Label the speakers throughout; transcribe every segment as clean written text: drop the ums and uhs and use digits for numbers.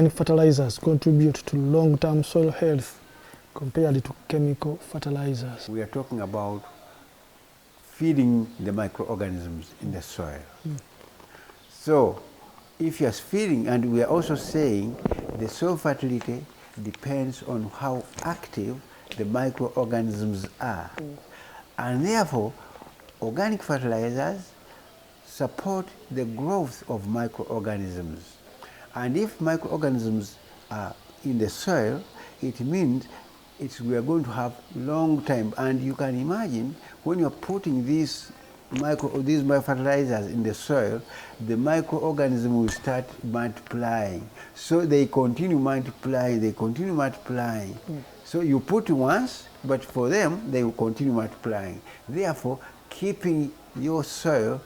Speaker 1: organic fertilizers contribute to long-term soil health compared to chemical fertilizers?
Speaker 2: We are talking about feeding the microorganisms in the soil. So if you are feeding, and we are also saying the soil fertility depends on how active the microorganisms are. And therefore, organic fertilizers support the growth of microorganisms. And if microorganisms are in the soil, it means we are going to have long time. And you can imagine when you're putting these fertilizers in the soil, the microorganism will start multiplying. So they continue multiplying, So you put once, but for them, they will continue multiplying. Therefore, keeping your soil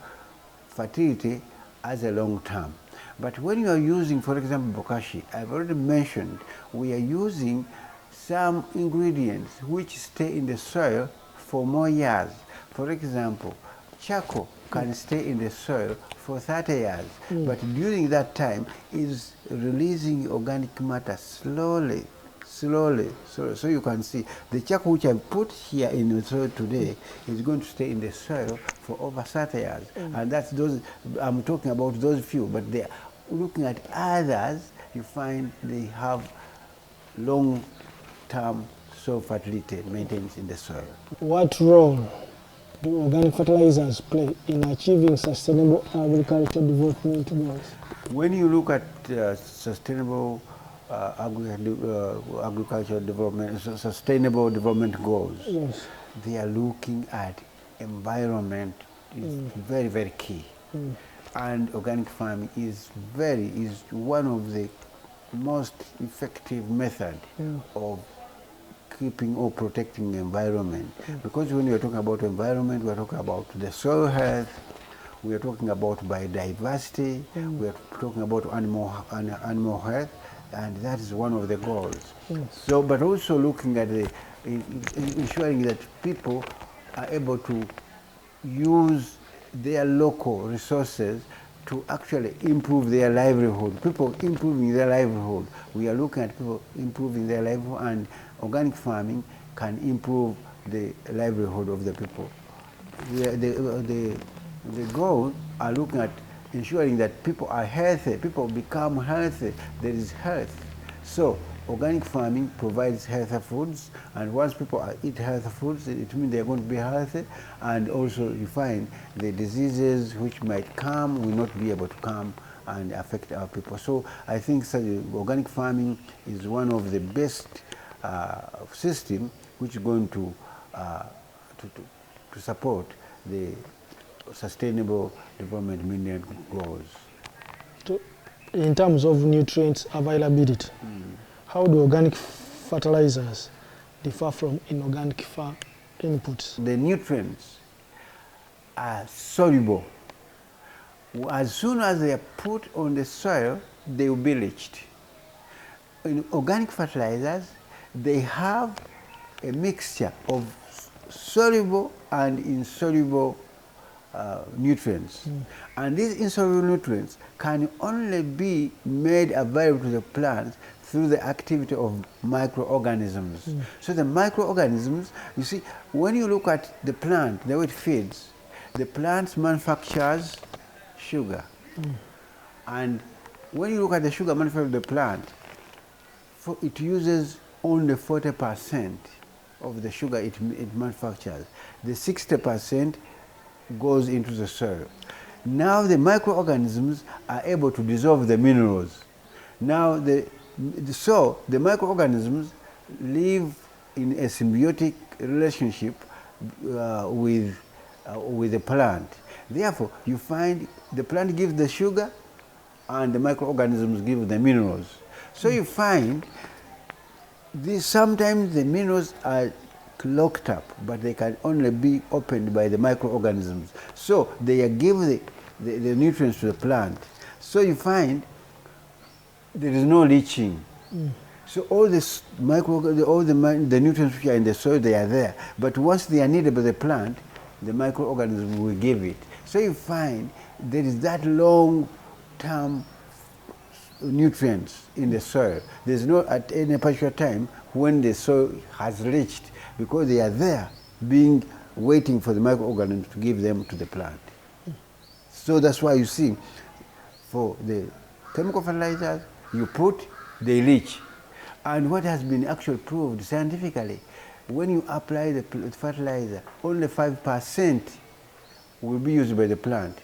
Speaker 2: fertility as a long term. But when you are using, for example, bokashi, I've already mentioned, we are using some ingredients which stay in the soil for more years. For example, charcoal can stay in the soil for 30 years, but during that time is releasing organic matter slowly. So you can see the charcoal which I put here in the soil today is going to stay in the soil for over 30 years. And that's those, I'm talking about those few, but they are looking at others, you find they have long-term soil fertility maintained in the soil.
Speaker 1: What role do organic fertilizers play in achieving sustainable agricultural development goals?
Speaker 2: When you look at sustainable agricultural development, sustainable development goals,
Speaker 1: Yes.
Speaker 2: they are looking at environment is very, very key. And organic farming is one of the most effective method of keeping or protecting the environment. Because when we are talking about environment, we are talking about the soil health, we are talking about biodiversity, we are talking about animal health, and that is one of the goals. So, but also looking at ensuring that people are able to use their local resources to actually improve their livelihood. People improving their livelihood. We are looking at people improving their livelihood, and organic farming can improve the livelihood of the people. The goal are looking at ensuring that people are healthy, people become healthy, there is health. So organic farming provides healthy foods, and once people eat healthy foods, it means they're going to be healthy, and also you find the diseases which might come will not be able to come and affect our people. So I think organic farming is one of the best system which is going to support the sustainable development millennium goals.
Speaker 1: In terms of nutrients availability, how do organic fertilizers differ from inorganic inputs?
Speaker 2: The nutrients are soluble. As soon as they are put on the soil, they will be leached. In organic fertilizers, they have a mixture of soluble and insoluble nutrients. And these insoluble nutrients can only be made available to the plants through the activity of microorganisms. So the microorganisms, you see, when you look at the plant, the way it feeds, the plant manufactures sugar. And when you look at the sugar manufactured of the plant, it uses only 40% of the sugar it manufactures. The 60% goes into the soil. Now the microorganisms are able to dissolve the minerals. Now so the microorganisms live in a symbiotic relationship with the plant. Therefore, you find the plant gives the sugar and the microorganisms give the minerals. So you find sometimes the minerals are locked up, but they can only be opened by the microorganisms. So they give the nutrients to the plant. So you find there is no leaching. So all this the nutrients which are in the soil, they are there. But once they are needed by the plant, the microorganism will give it. So you find there is that long-term nutrients in the soil. There's no at any particular time when the soil has reached, because they are there waiting for the microorganisms to give them to the plant. So that's why you see, for the chemical fertilizers, you put, they leach. And what has been actually proved scientifically, when you apply the fertilizer, only 5% will be used by the plant.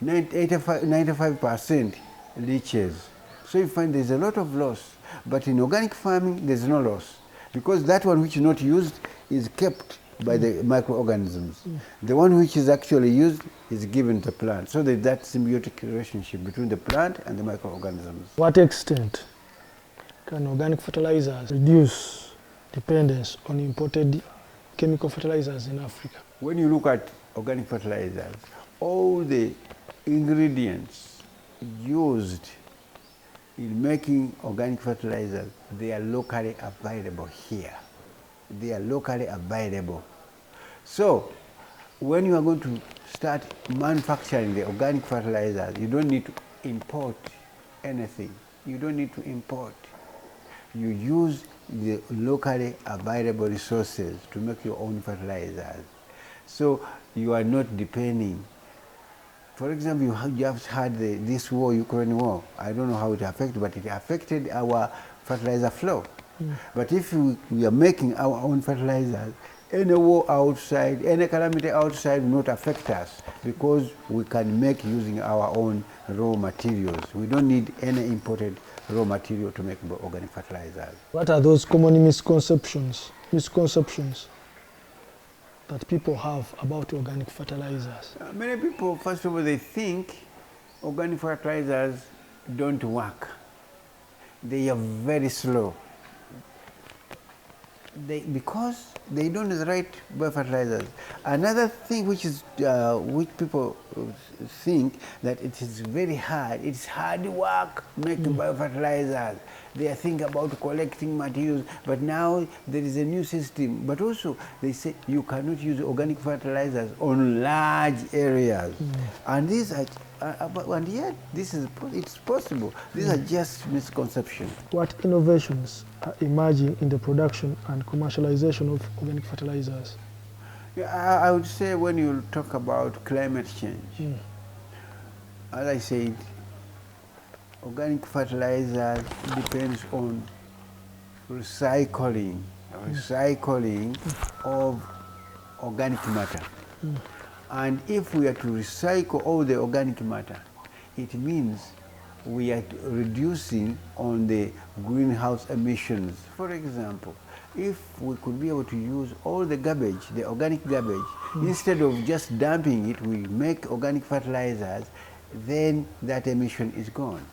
Speaker 2: 95% leaches. So you find there's a lot of loss. But in organic farming, there's no loss, because that one which is not used is kept by the microorganisms. The one which is actually used is given to the plant. So there's that symbiotic relationship between the plant and the microorganisms.
Speaker 1: What extent can organic fertilizers reduce dependence on imported chemical fertilizers in Africa?
Speaker 2: When you look at organic fertilizers, all the ingredients used in making organic fertilizers, they are locally available here. They are locally available. So when you are going to start manufacturing the organic fertilizers, you don't need to import anything. You don't need to import. You use the locally available resources to make your own fertilizers. So you are not depending. For example, you just had this war, Ukraine war. I don't know how it affected, but it affected our fertilizer flow. But if we are making our own fertilizers, any war outside, any calamity outside will not affect us, because we can make using our own raw materials. We don't need any imported raw material to make organic fertilizers.
Speaker 1: What are those common misconceptions that people have about organic fertilizers?
Speaker 2: Many people, first of all, they think organic fertilizers don't work. They are very slow. Because they don't use the right biofertilizers. Another thing which people think that it is very hard. It's hard work making biofertilizers. They are thinking about collecting materials, but now there is a new system. But also they say you cannot use organic fertilizers on large areas, and these are. And yet, it's possible. These are just misconceptions.
Speaker 1: What innovations are emerging in the production and commercialization of organic fertilizers?
Speaker 2: Yeah, I would say when you talk about climate change, as I said, organic fertilizer depends on recycling of organic matter. And if we are to recycle all the organic matter, it means we are reducing on the greenhouse emissions. For example, if we could be able to use all the garbage, the organic garbage, instead of just dumping it, we make organic fertilizers, then that emission is gone.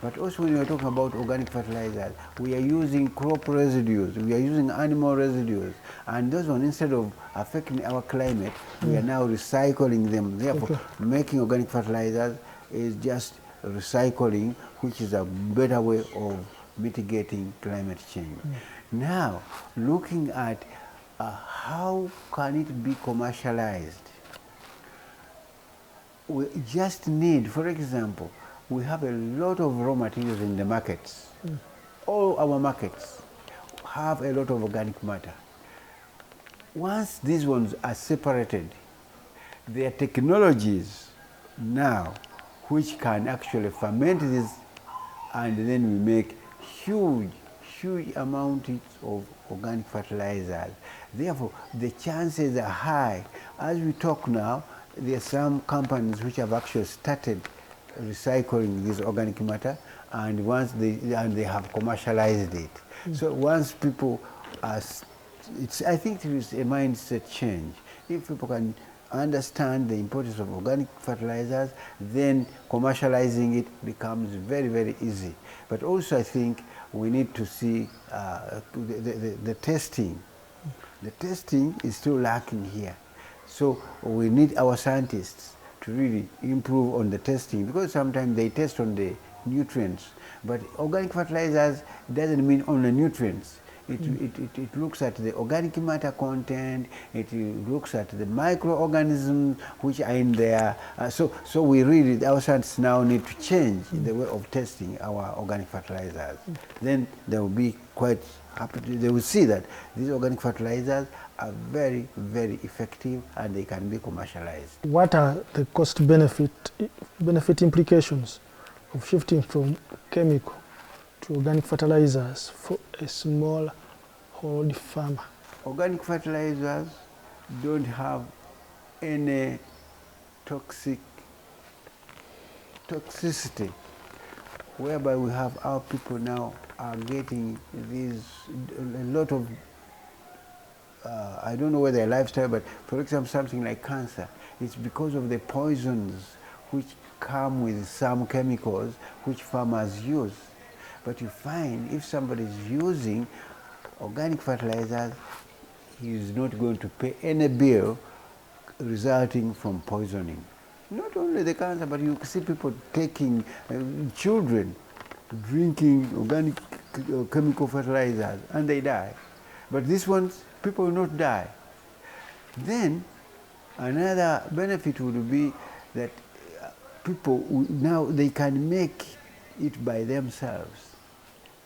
Speaker 2: But also when we are talking about organic fertilizers, we are using crop residues, we are using animal residues, and those ones, instead of affecting our climate, we are now recycling them. Therefore, making organic fertilizers is just recycling, which is a better way of mitigating climate change. Now, looking at how can it be commercialized, we just need, for example, we have a lot of raw materials in the markets. All our markets have a lot of organic matter. Once these ones are separated, there are technologies now which can actually ferment this, and then we make huge amounts of organic fertilizers. Therefore, the chances are high. As we talk now, there are some companies which have actually started recycling this organic matter, and once they have commercialized it. So once people are, I think it is a mindset change. If people can understand the importance of organic fertilizers, then commercializing it becomes very, very easy. But also I think we need to see the testing. The testing is still lacking here. So we need our scientists to really improve on the testing, because sometimes they test on the nutrients. But organic fertilizers doesn't mean only nutrients. It looks at the organic matter content, it looks at the microorganisms which are in there. So we really, our scientists now need to change the way of testing our organic fertilizers. Then they will be quite happy, they will see that these organic fertilizers are very, very effective and they can be commercialized.
Speaker 1: What are the cost benefit implications of shifting from chemical to organic fertilizers for a small hold farmer?
Speaker 2: Organic fertilizers don't have any toxicity, whereby we have our people now are getting these, a lot of, I don't know whether their lifestyle, but for example, something like cancer, it's because of the poisons which come with some chemicals which farmers use. But you find if somebody is using organic fertilizers, he is not going to pay any bill resulting from poisoning. Not only the cancer, but you see people taking, children drinking organic chemical fertilizers and they die. But these ones, people will not die. Then another benefit would be that people now they can make it by themselves.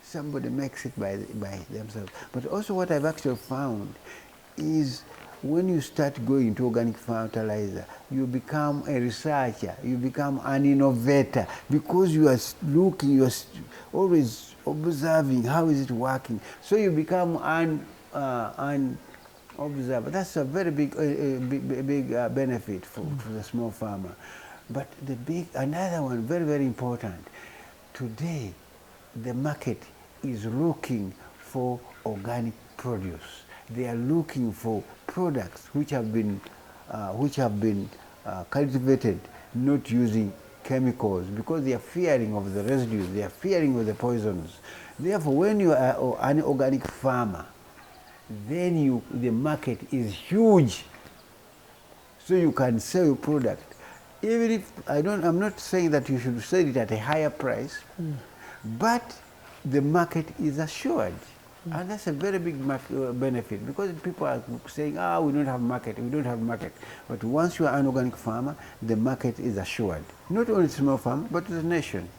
Speaker 2: Somebody makes it by themselves. But also what I've actually found is when you start going to organic fertilizer, you become a researcher, you become an innovator, because you are looking, you are always observing how is it working. So you become an observer. That's a very big benefit for the small farmer. But another one, very, very important, today the market is looking for organic produce. They are looking for products which have been cultivated not using chemicals, because they are fearing of the residues, they are fearing of the poisons. Therefore, when you are an organic farmer, then the market is huge, so you can sell your product. Even if I'm not saying that you should sell it at a higher price, but the market is assured. And that's a very big benefit, because people are saying, we don't have market, we don't have market. But once you are an organic farmer, the market is assured. Not only small farmer, but the nation.